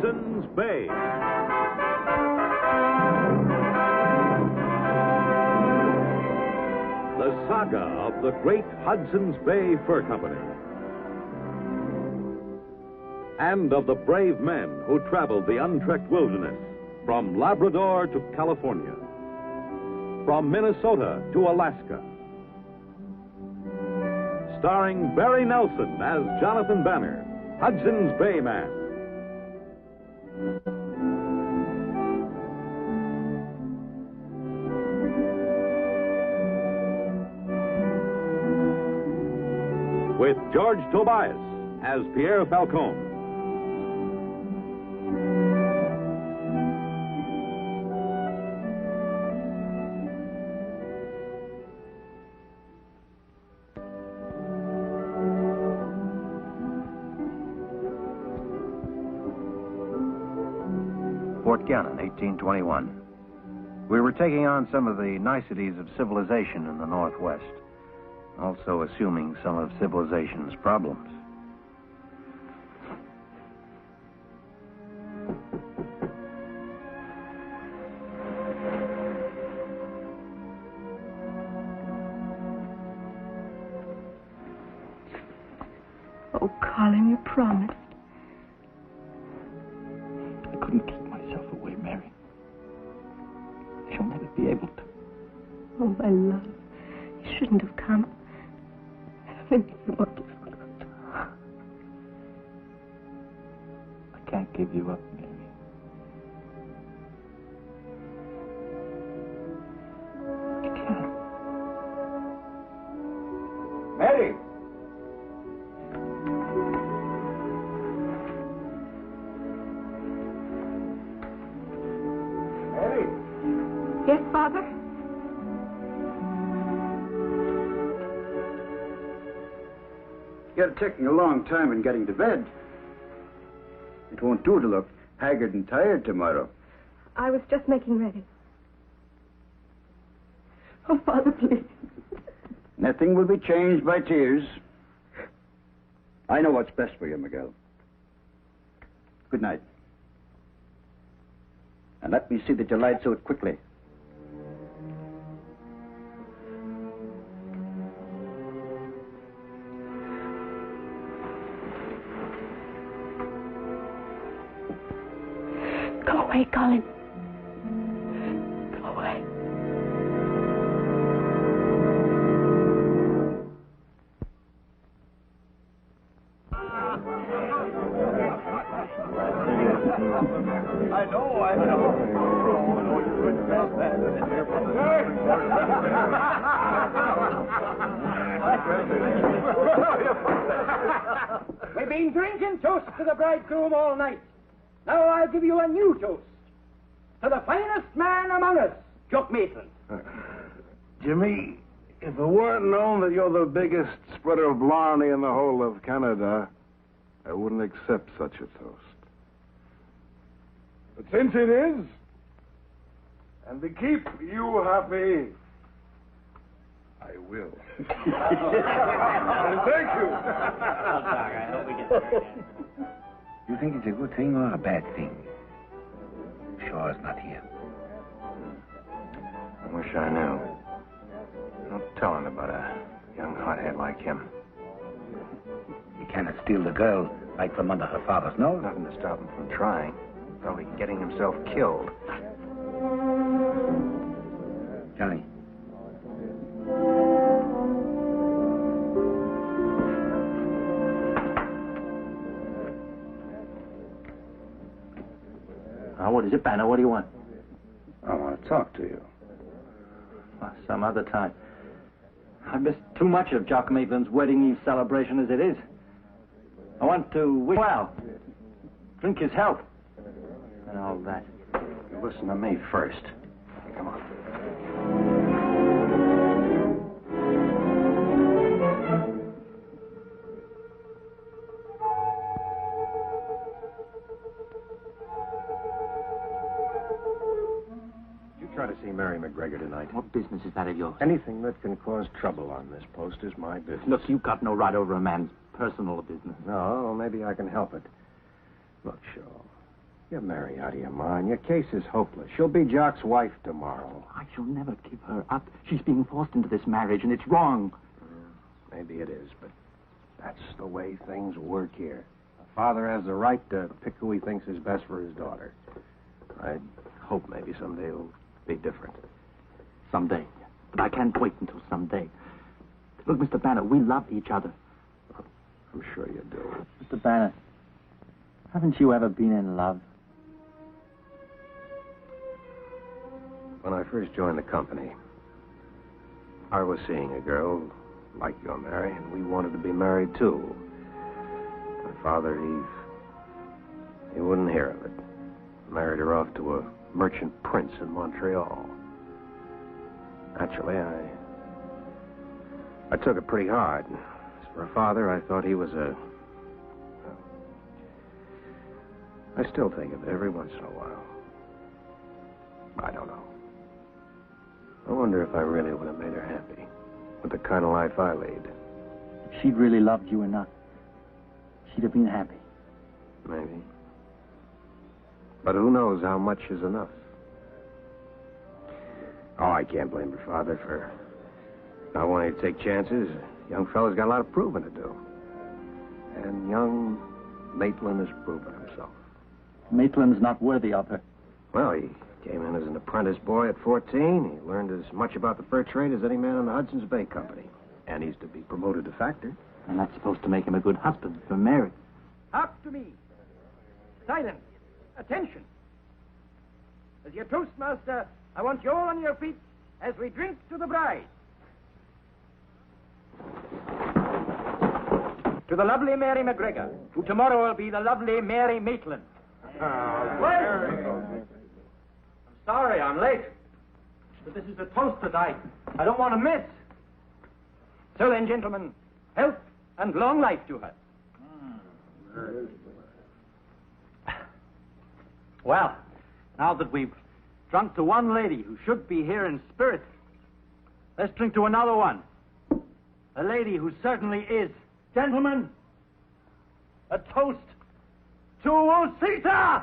Hudson's Bay. The saga of the great Hudson's Bay Fur Company. And of the brave men who traveled the untrekked wilderness from Labrador to California, from Minnesota to Alaska. Starring Barry Nelson as Jonathan Banner, Hudson's Bay Man. With George Tobias as Pierre Falcone. Fort Gannon, 1821. We were taking on some of the niceties of civilization in the Northwest, also assuming some of civilization's problems. Oh, Colin, you promised. I couldn't keep myself away, Mary. I shall never be able to. Oh, my love. You shouldn't have come. I can't give you up, Mary. I can't. Mary! Mary! Yes, Father? You're taking a long time in getting to bed. It won't do to look haggard and tired tomorrow. I was just making ready. Oh, Father, please. Nothing will be changed by tears. I know what's best for you, Miguel. Good night. And let me see that you lied so quickly. Go away, Colin. Go away. I know. We've been drinking toast to the bridegroom all night. Now I'll give you a new toast. To the finest man among us, Jock Mason. Jimmy, if it weren't known that you're the biggest spreader of blarney in the whole of Canada, I wouldn't accept such a toast. But since it is, and to keep you happy, I will. And thank you. You think it's a good thing or a bad thing? Sure it's not here. I wish I knew. No telling about a young hothead like him. He cannot steal the girl right from under her father's nose. Nothing to stop him from trying. Probably getting himself killed. Johnny. What is it, Banner? What do you want? I want to talk to you. Well, some other time. I've missed too much of Jock Maitland's wedding eve celebration as it is. I want to wish well, drink his health, and all that. You listen to me first. Come on. Try to see Mary McGregor tonight. What business is that of yours? Anything that can cause trouble on this post is my business. Look, you've got no right over a man's personal business. No, maybe I can help it. Look, Shaw, You're Mary out of your mind. Your case is hopeless. She'll be Jock's wife tomorrow. I shall never give her up. She's being forced into this marriage, and it's wrong. Maybe it is, but that's the way things work here. A father has the right to pick who he thinks is best for his daughter. I hope maybe someday it'll be different. Someday. But I can't wait until someday. Look, Mr. Banner, we love each other. I'm sure you do. Mr. Banner, haven't you ever been in love? When I first joined the company, I was seeing a girl like you're Mary, and we wanted to be married, too. My father, he wouldn't hear of it. Married her off to a merchant prince in Montreal. Naturally, I took it pretty hard. As for a father, I thought he was a... I still think of it every once in a while. I don't know. I wonder if I really would have made her happy with the kind of life I lead. If she'd really loved you enough, she'd have been happy. Maybe. But who knows how much is enough? Oh, I can't blame her father for not wanting to take chances. Young fella's got a lot of proving to do. And young Maitland has proven himself. Maitland's not worthy of her. Well, he came in as an apprentice boy at 14. He learned as much about the fur trade as any man in the Hudson's Bay Company. And he's to be promoted to factor. And that's supposed to make him a good husband for Mary. Hark to me. Silence. Attention. As your toastmaster, I want you all on your feet as we drink to the bride. To the lovely Mary McGregor, who tomorrow will be the lovely Mary Maitland. I'm sorry I'm late, but this is a toast that I don't want to miss. So then, gentlemen, health and long life to her. Well, now that we've drunk to one lady who should be here in spirit, let's drink to another one. A lady who certainly is. Gentlemen, a toast to Osita!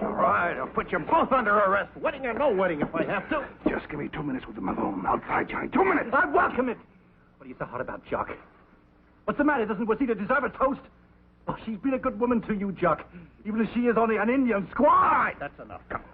All right, I'll put you both under arrest. Wedding or no wedding if I have to. Just give me 2 minutes with the Malone outside, Johnny. 2 minutes. I welcome it. What are you so hot about, Jock? What's the matter? Doesn't Wasita deserve a toast? Oh, she's been a good woman to you, Jock, even if she is only an Indian squaw. All right, that's enough. Come on.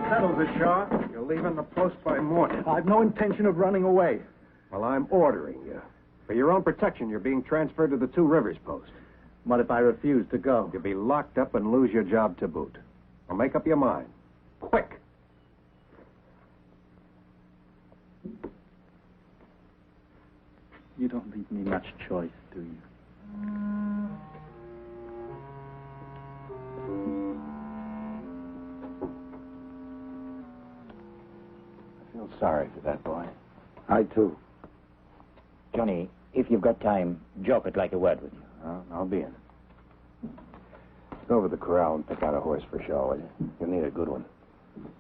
Settles it, Shaw. You're leaving the post by morning. I've no intention of running away. Well, I'm ordering you. For your own protection, you're being transferred to the Two Rivers post. What if I refuse to go? You'll be locked up and lose your job to boot. Well, make up your mind. Quick. You don't leave me much choice, do you? I feel sorry for that boy. I, too. Johnny, if you've got time, Jock would like a word with you. I'll be in. Go over to the corral and pick out a horse for Shaw, will you? You'll need a good one.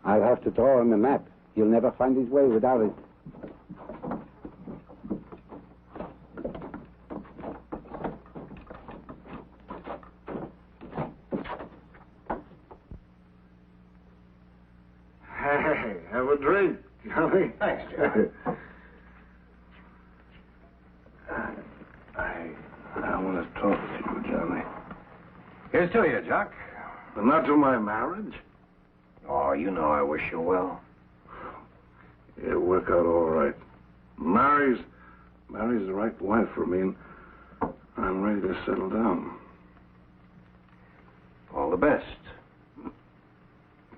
I'll have to throw him a map. He'll never find his way without it. Hey, have a drink, Johnny. Thanks, Johnny. I want to talk to you, Johnny. Here's to you, Jock. But not to my marriage. Oh, you know I wish you well. It'll work out all right. Mary's the right wife for me, and I'm ready to settle down. All the best.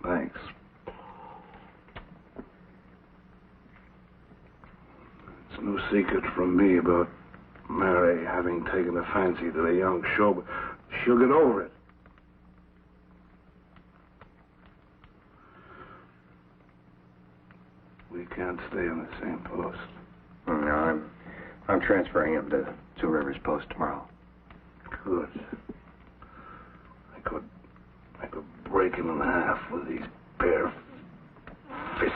Thanks. It's no secret from me about Mary having taken a fancy to the young show, but she'll get over it. We can't stay on the same post. No, I'm transferring him to Two Rivers post tomorrow. Good. I could break him in half with these bare fists.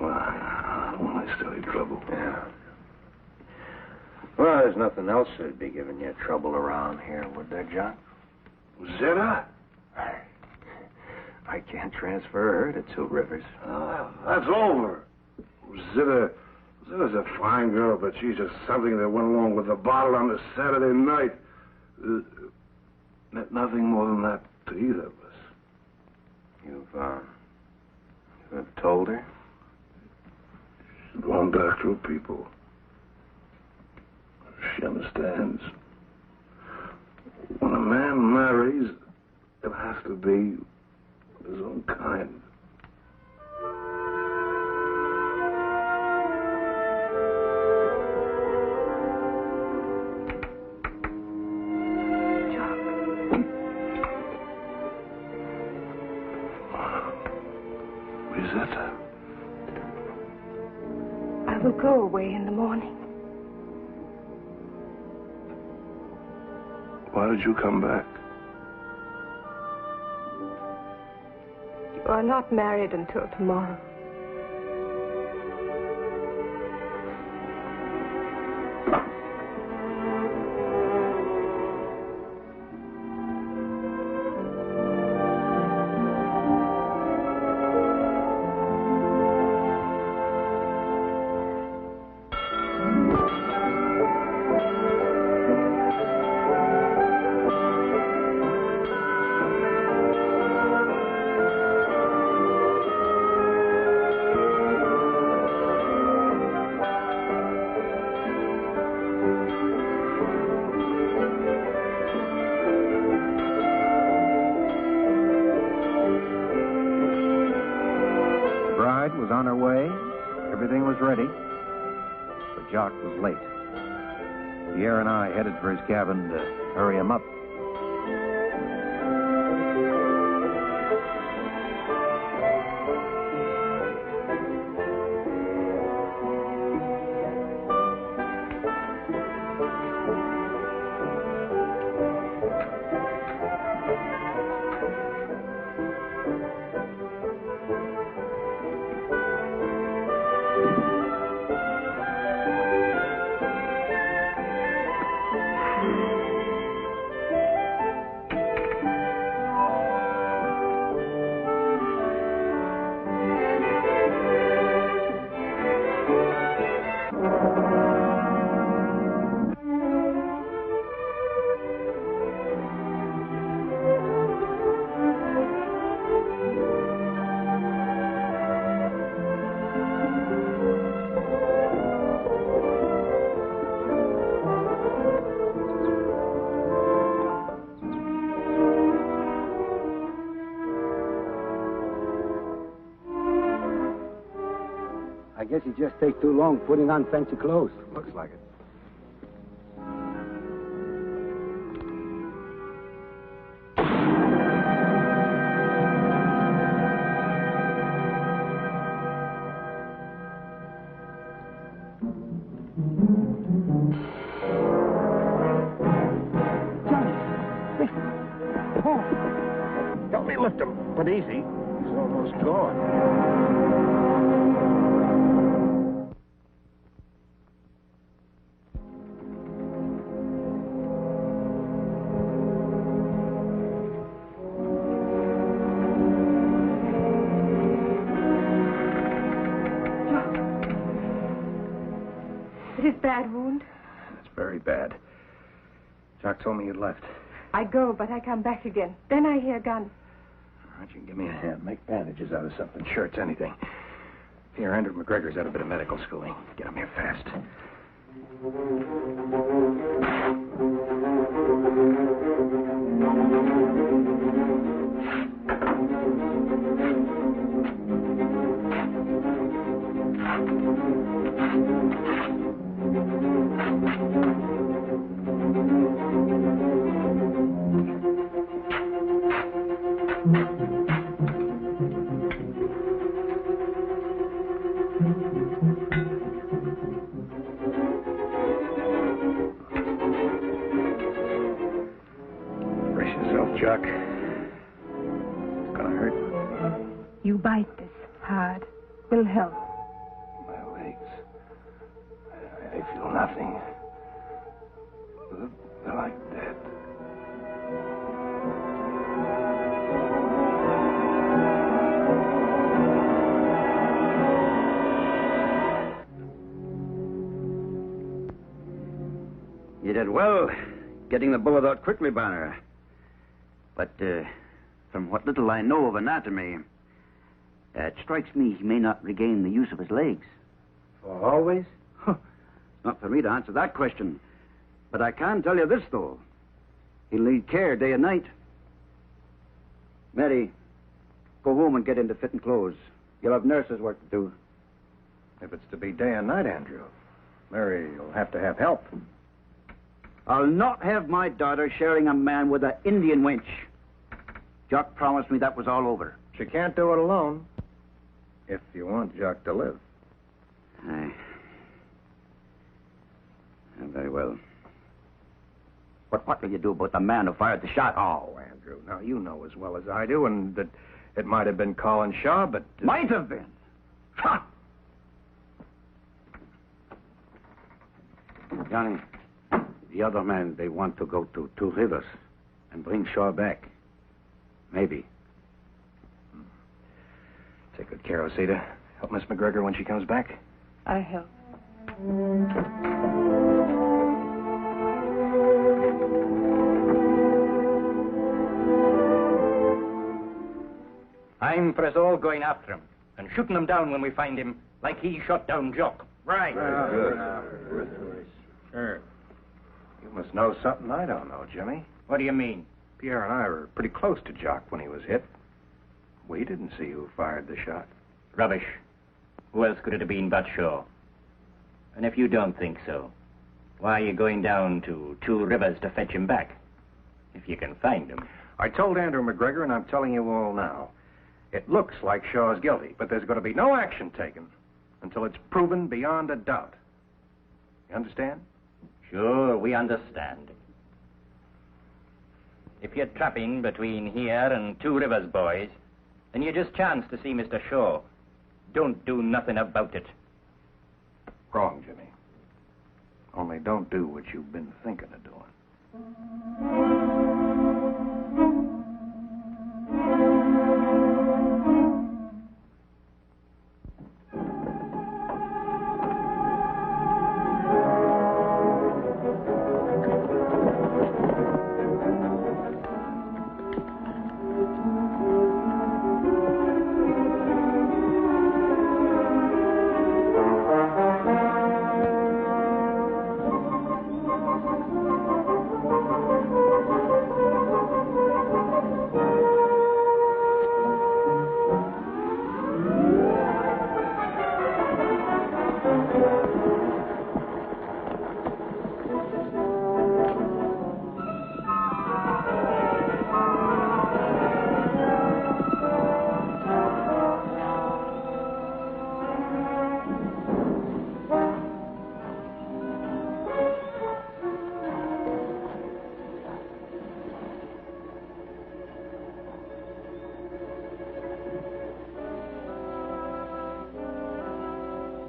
Well, I don't want to start any trouble. Yeah. Well, there's nothing else that'd be giving you trouble around here, would there, John? Zeta? I can't transfer her to Two Rivers. That's over. Zeta's a fine girl, but she's just something that went along with the bottle on a Saturday night. Nothing more than that to either of us. You've told her? She's gone back to her people. She understands. When a man marries, it has to be his own kind. I will go away in the morning. Why did you come back? You are not married until tomorrow. Was on her way. Everything was ready. But Jock was late. Pierre and I headed for his cabin to hurry him up. I guess you just take too long putting on fancy clothes. Looks like it. Help me lift him, but easy. He's almost gone. It is bad wound. It's very bad. Jock told me you'd left. I go, but I come back again. Then I hear guns. All right, you can give me a hand. Make bandages out of something. Shirts, anything. Here, Andrew McGregor's had a bit of medical schooling. Get him here fast. will help. My legs. I feel nothing. They're like dead. You did well getting the bullet out quickly, Banner. But from what little I know of anatomy, it strikes me he may not regain the use of his legs. For always? Not for me to answer that question. But I can tell you this, though. He'll need care day and night. Mary, go home and get into fitting clothes. You'll have nurses' work to do. If it's to be day and night, Andrew, Mary will have to have help. I'll not have my daughter sharing a man with an Indian wench. Jock promised me that was all over. She can't do it alone. If you want Jock to live. Aye. Very well. But what will you do about the man who fired the shot? Oh, Andrew, now you know as well as I do, and that it might have been Colin Shaw, but... Might have been. Ha! Johnny, the other men, they want to go to Two Rivers and bring Shaw back. Maybe. Take good care, Osita. Help Miss McGregor when she comes back. I help. I'm for us all going after him and shooting him down when we find him, like he shot down Jock. Right. Sure. You must know something I don't know, Jimmy. What do you mean? Pierre and I were pretty close to Jock when he was hit. We didn't see who fired the shot. Rubbish. Who else could it have been but Shaw? And if you don't think so, why are you going down to Two Rivers to fetch him back? If you can find him. I told Andrew McGregor, and I'm telling you all now. It looks like Shaw's guilty, but there's going to be no action taken until it's proven beyond a doubt. You understand? Sure, we understand. If you're trapping between here and Two Rivers, boys, then you just chance to see Mr. Shaw. Don't do nothing about it. Wrong, Jimmy. Only don't do what you've been thinking of doing.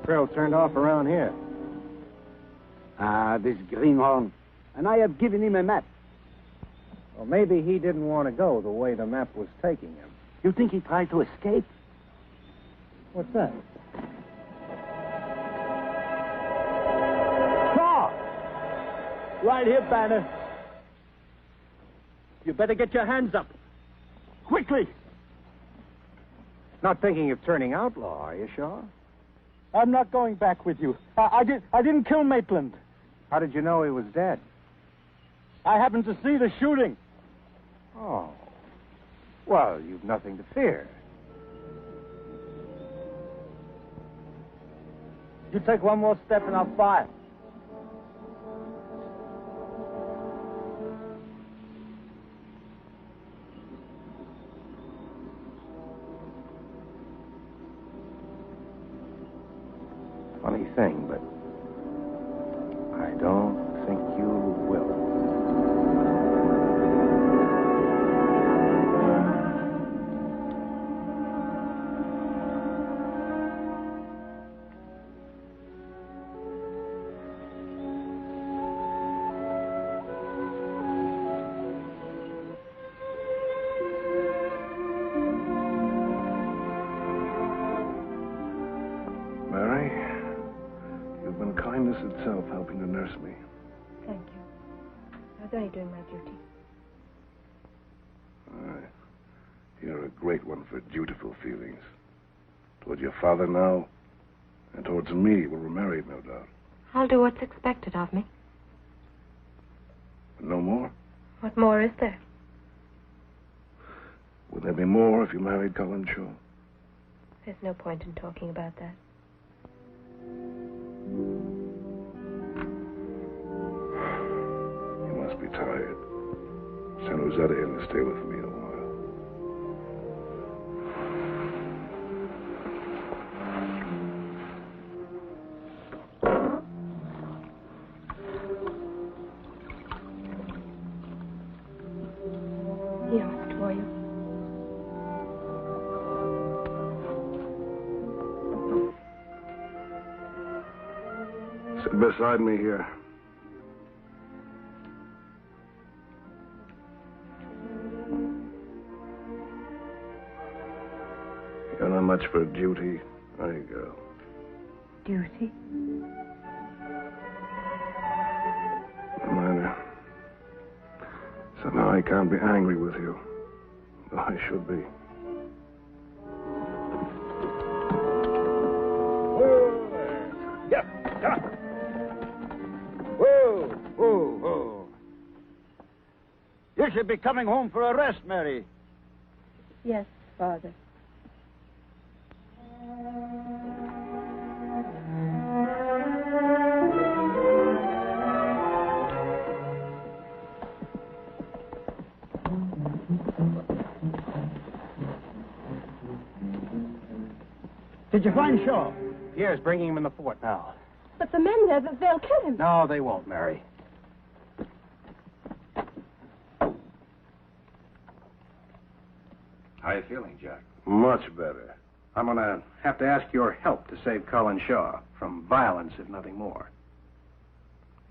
Trail turned off around here. This greenhorn. And I have given him a map. Well, maybe he didn't want to go the way the map was taking him. You think he tried to escape? What's that? Shaw! Right here, Banner. You better get your hands up. Quickly! Not thinking of turning outlaw, are you, Shaw? I'm not going back with you. I didn't kill Maitland. How did you know he was dead? I happened to see the shooting. Oh. Well, you've nothing to fear. You take one more step and I'll fire. Funny thing, but I don't think you will. Mary, you've been kindness itself helping to nurse me. Thank you. I was only doing my duty. You're a great one for dutiful feelings. Towards your father now, and towards me when we're married, no doubt. I'll do what's expected of me. No more? What more is there? Would there be more if you married Colin Shaw? There's no point in talking about that. You must be tired. Send Rosetta in to stay with me a while. He asked for you. Sit beside me here. You're not much for duty, are you, girl? Duty? No matter. Somehow I can't be angry with you. Though I should be. Whoa there. Get up. Whoa, whoa, whoa. You should be coming home for a rest, Mary. Yes, Father. Did you find Shaw? Pierre's bringing him in the fort now. But the men there, they'll kill him. No, they won't, Mary. How are you feeling, Jack? Much better. I'm going to have to ask your help to save Colin Shaw from violence, if nothing more.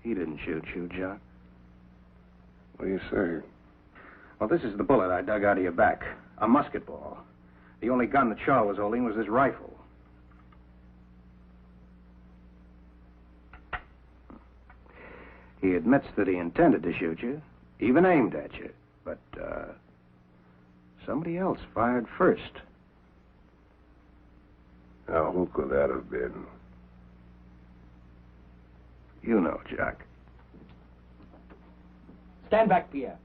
He didn't shoot you, Jack. What do you say? Well, this is the bullet I dug out of your back. A musket ball. The only gun that Shaw was holding was his rifle. He admits that he intended to shoot you, even aimed at you. But, somebody else fired first. Now, who could that have been? You know, Jack. Stand back, Pierre.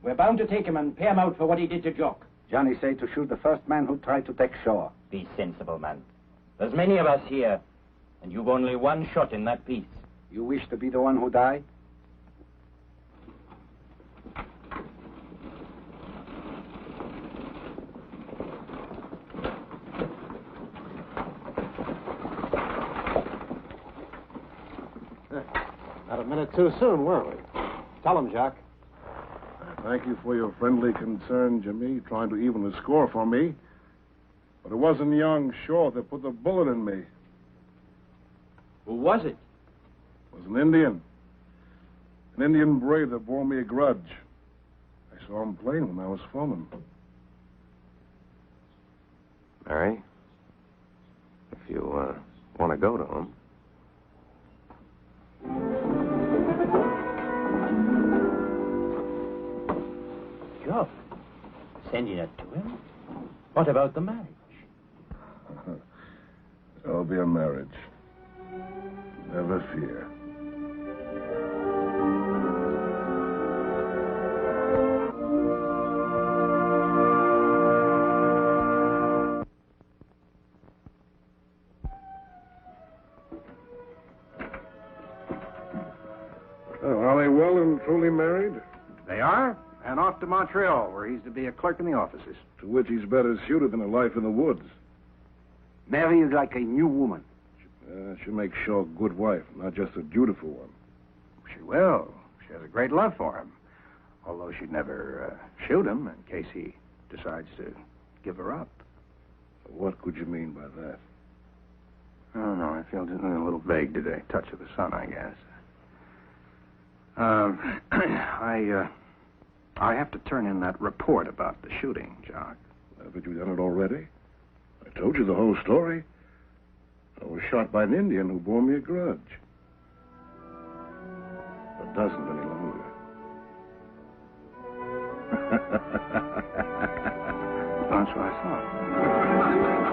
We're bound to take him and pay him out for what he did to Jock. Johnny say to shoot the first man who tried to take Shaw. Be sensible, man. There's many of us here, and you've only one shot in that piece. You wish to be the one who died? Not a minute too soon, were we? Tell him, Jack. Thank you for your friendly concern, Jimmy, trying to even the score for me. But it wasn't young Shaw that put the bullet in me. Who was it? It was an Indian. An Indian brave that bore me a grudge. I saw him plain when I was foreman. Mary, if you want to go to him. Jock, sending it to him? What about the marriage? There'll be a marriage. Never fear. Oh, are they well and truly married? They are, and off to Montreal, where he's to be a clerk in the offices. To which he's better suited than a life in the woods. Mary is like a new woman. She'll make Shaw a good wife, not just a dutiful one. She will. She has a great love for him. Although she'd never shoot him in case he decides to give her up. What could you mean by that? I don't know. I feel just a little vague today. Touch of the sun, I guess. I have to turn in that report about the shooting, Jock. Haven't you done it already? I told you the whole story. Oh, shot by an Indian who bore me a grudge. But doesn't any longer. That's what I thought.